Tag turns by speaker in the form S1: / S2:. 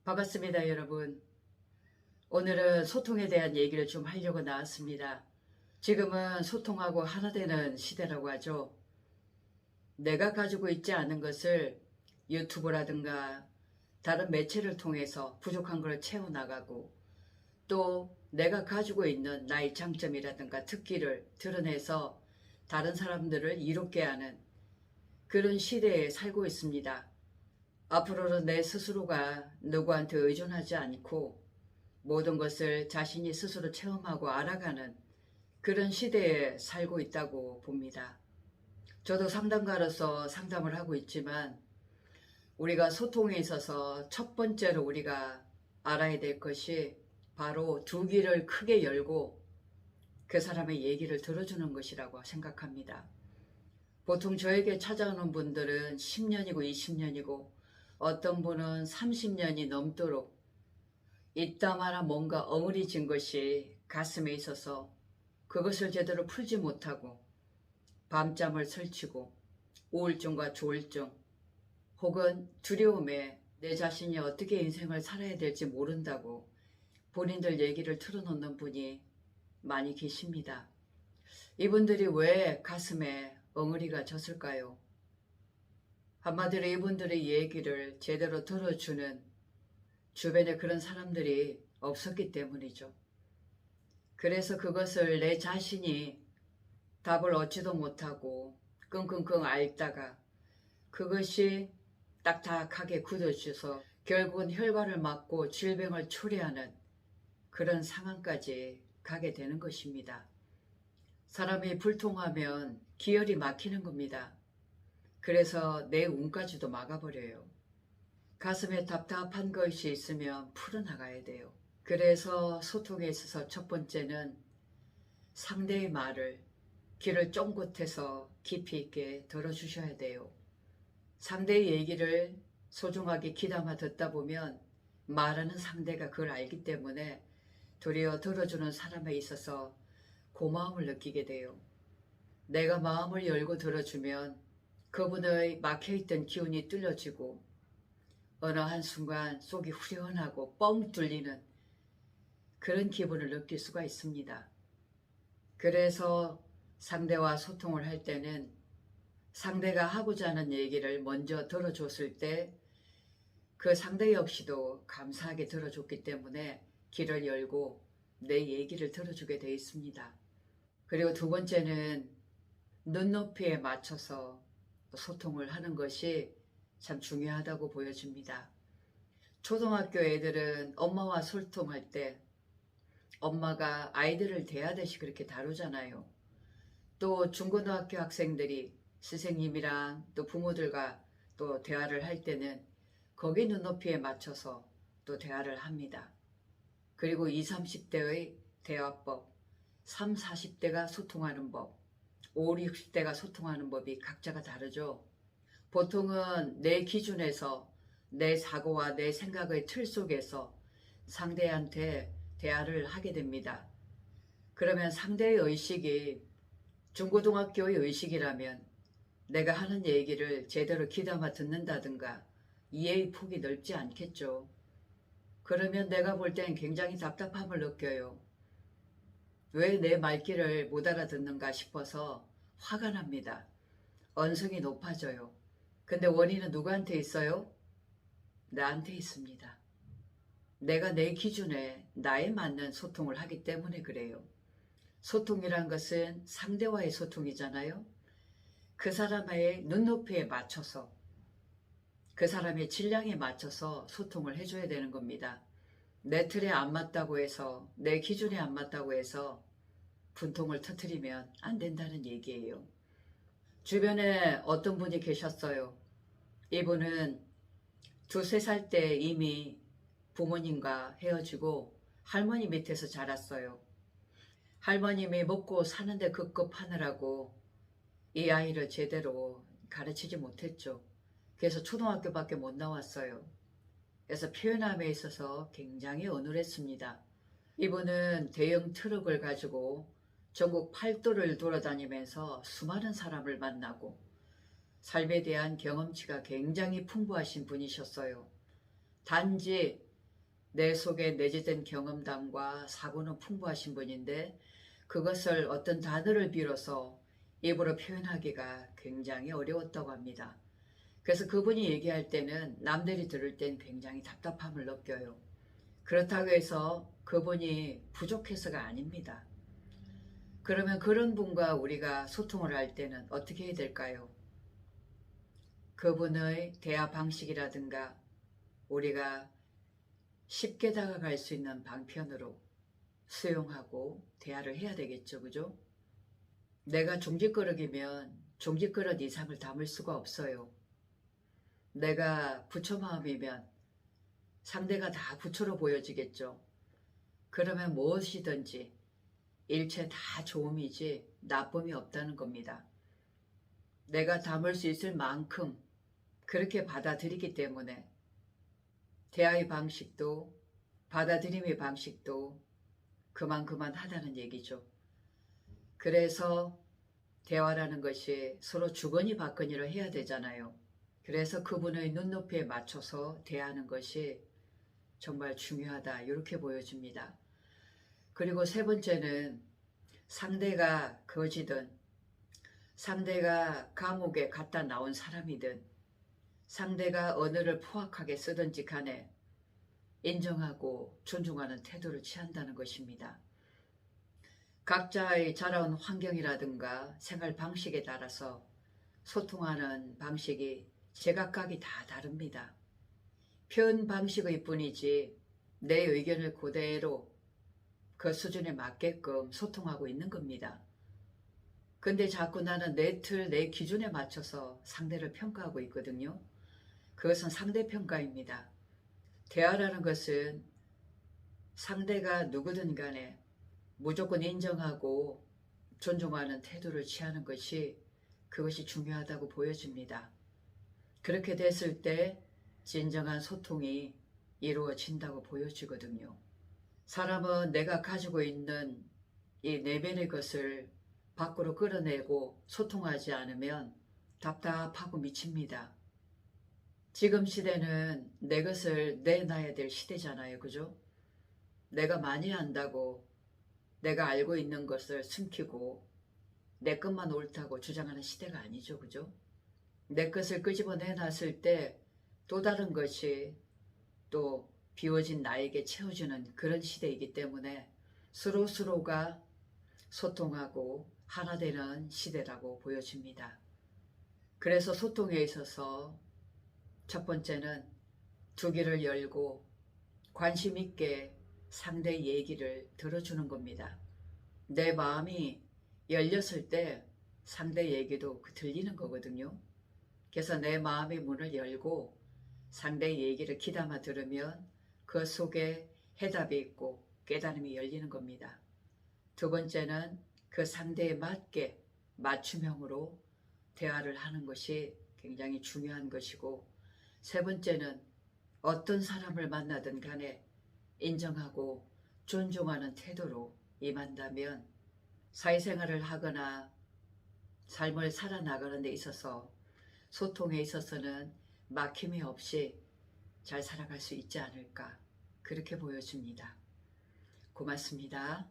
S1: 반갑습니다, 여러분. 오늘은 소통에 대한 얘기를 좀 하려고 나왔습니다. 지금은 소통하고 하나 되는 시대라고 하죠. 내가 가지고 있지 않은 것을 유튜브라든가 다른 매체를 통해서 부족한 걸 채워나가고, 또 내가 가지고 있는 나의 장점이라든가 특기를 드러내서 다른 사람들을 이롭게 하는 그런 시대에 살고 있습니다. 앞으로는 내 스스로가 누구한테 의존하지 않고 모든 것을 자신이 스스로 체험하고 알아가는 그런 시대에 살고 있다고 봅니다. 저도 상담가로서 상담을 하고 있지만, 우리가 소통에 있어서 첫 번째로 우리가 알아야 될 것이 바로 두 귀를 크게 열고 그 사람의 얘기를 들어주는 것이라고 생각합니다. 보통 저에게 찾아오는 분들은 10년이고 20년이고 어떤 분은 30년이 넘도록 이따마나 뭔가 엉을해진 것이 가슴에 있어서 그것을 제대로 풀지 못하고 밤잠을 설치고 우울증과 조울증 혹은 두려움에 내 자신이 어떻게 인생을 살아야 될지 모른다고 본인들 얘기를 틀어놓는 분이 많이 계십니다. 이분들이 왜 가슴에 엉어리가 졌을까요? 한마디로 이분들의 얘기를 제대로 들어주는 주변에 그런 사람들이 없었기 때문이죠. 그래서 그것을 내 자신이 답을 얻지도 못하고 끙끙끙 앓다가 그것이 딱딱하게 굳어져서 결국은 혈관을 막고 질병을 초래하는 그런 상황까지 가게 되는 것입니다. 사람이 불통하면 기혈이 막히는 겁니다. 그래서 내 운까지도 막아버려요. 가슴에 답답한 것이 있으면 풀어나가야 돼요. 그래서 소통에 있어서 첫 번째는 상대의 말을 귀를 쫑긋해서 깊이 있게 들어주셔야 돼요. 상대의 얘기를 소중하게 귀담아 듣다 보면 말하는 상대가 그걸 알기 때문에 도리어 들어주는 사람에 있어서 고마움을 느끼게 돼요. 내가 마음을 열고 들어주면 그분의 막혀있던 기운이 뚫려지고 어느 한순간 속이 후련하고 뻥 뚫리는 그런 기분을 느낄 수가 있습니다. 그래서 상대와 소통을 할 때는 상대가 하고자 하는 얘기를 먼저 들어줬을 때 그 상대 역시도 감사하게 들어줬기 때문에 귀를 열고 내 얘기를 들어주게 되어 있습니다. 그리고 두 번째는 눈높이에 맞춰서 소통을 하는 것이 참 중요하다고 보여집니다. 초등학교 애들은 엄마와 소통할 때 엄마가 아이들을 대하듯이 그렇게 다루잖아요. 또 중고등학교 학생들이 선생님이랑 또 부모들과 또 대화를 할 때는 거기 눈높이에 맞춰서 또 대화를 합니다. 그리고 20, 30대의 대화법, 30, 40대가 소통하는 법, 50, 60대가 소통하는 법이 각자가 다르죠. 보통은 내 기준에서 내 사고와 내 생각의 틀 속에서 상대한테 대화를 하게 됩니다. 그러면 상대의 의식이 중고등학교의 의식이라면 내가 하는 얘기를 제대로 귀담아 듣는다든가 이해의 폭이 넓지 않겠죠. 그러면 내가 볼 땐 굉장히 답답함을 느껴요. 왜 내 말귀를 못 알아듣는가 싶어서 화가 납니다. 언성이 높아져요. 근데 원인은 누구한테 있어요? 나한테 있습니다. 내가 내 기준에 나에 맞는 소통을 하기 때문에 그래요. 소통이란 것은 상대와의 소통이잖아요. 그 사람의 눈높이에 맞춰서 그 사람의 질량에 맞춰서 소통을 해줘야 되는 겁니다. 내 틀에 안 맞다고 해서 내 기준에 안 맞다고 해서 분통을 터뜨리면 안 된다는 얘기예요. 주변에 어떤 분이 계셨어요. 이분은 두세 살 때 이미 부모님과 헤어지고 할머니 밑에서 자랐어요. 할머님이 먹고 사는데 급급하느라고 이 아이를 제대로 가르치지 못했죠. 그래서 초등학교밖에 못 나왔어요. 그래서 표현함에 있어서 굉장히 어눌했습니다. 이분은 대형 트럭을 가지고 전국 팔도를 돌아다니면서 수많은 사람을 만나고 삶에 대한 경험치가 굉장히 풍부하신 분이셨어요. 단지 내 속에 내재된 경험담과 사고는 풍부하신 분인데 그것을 어떤 단어를 빌어서 입으로 표현하기가 굉장히 어려웠다고 합니다. 그래서 그분이 얘기할 때는 남들이 들을 땐 굉장히 답답함을 느껴요. 그렇다고 해서 그분이 부족해서가 아닙니다. 그러면 그런 분과 우리가 소통을 할 때는 어떻게 해야 될까요? 그분의 대화 방식이라든가 우리가 쉽게 다가갈 수 있는 방편으로 수용하고 대화를 해야 되겠죠. 그죠? 내가 종짓그릇이면 종짓그릇 이상을 담을 수가 없어요. 내가 부처 마음이면 상대가 다 부처로 보여지겠죠. 그러면 무엇이든지 일체 다 좋음이지 나쁨이 없다는 겁니다. 내가 담을 수 있을 만큼 그렇게 받아들이기 때문에 대화의 방식도 받아들임의 방식도 그만하다는 얘기죠. 그래서 대화라는 것이 서로 주거니 받거니를 해야 되잖아요. 그래서 그분의 눈높이에 맞춰서 대하는 것이 정말 중요하다 이렇게 보여집니다. 그리고 세 번째는 상대가 거지든 상대가 감옥에 갔다 나온 사람이든 상대가 언어를 포악하게 쓰든지 간에 인정하고 존중하는 태도를 취한다는 것입니다. 각자의 자라온 환경이라든가 생활 방식에 따라서 소통하는 방식이 제각각이 다 다릅니다. 표현 방식의 뿐이지 내 의견을 그대로 그 수준에 맞게끔 소통하고 있는 겁니다. 근데 자꾸 나는 내 틀, 내 기준에 맞춰서 상대를 평가하고 있거든요. 그것은 상대평가입니다. 대화라는 것은 상대가 누구든 간에 무조건 인정하고 존중하는 태도를 취하는 것이 그것이 중요하다고 보여집니다. 그렇게 됐을 때 진정한 소통이 이루어진다고 보여지거든요. 사람은 내가 가지고 있는 이 내면의 것을 밖으로 끌어내고 소통하지 않으면 답답하고 미칩니다. 지금 시대는 내 것을 내놔야 될 시대잖아요. 그죠? 내가 많이 안다고 내가 알고 있는 것을 숨기고 내 것만 옳다고 주장하는 시대가 아니죠. 그죠? 내 것을 끄집어내 놨을 때 또 다른 것이 또 비워진 나에게 채워주는 그런 시대이기 때문에 서로가 소통하고 하나 되는 시대라고 보여집니다. 그래서 소통에 있어서 첫 번째는 두 귀를 열고 관심 있게 상대의 얘기를 들어주는 겁니다. 내 마음이 열렸을 때 상대 얘기도 들리는 거거든요. 그래서 내 마음의 문을 열고 상대의 얘기를 귀담아 들으면 그 속에 해답이 있고 깨달음이 열리는 겁니다. 두 번째는 그 상대에 맞게 맞춤형으로 대화를 하는 것이 굉장히 중요한 것이고, 세 번째는 어떤 사람을 만나든 간에 인정하고 존중하는 태도로 임한다면 사회생활을 하거나 삶을 살아나가는 데 있어서 소통에 있어서는 막힘이 없이 잘 살아갈 수 있지 않을까 그렇게 보여집니다. 고맙습니다.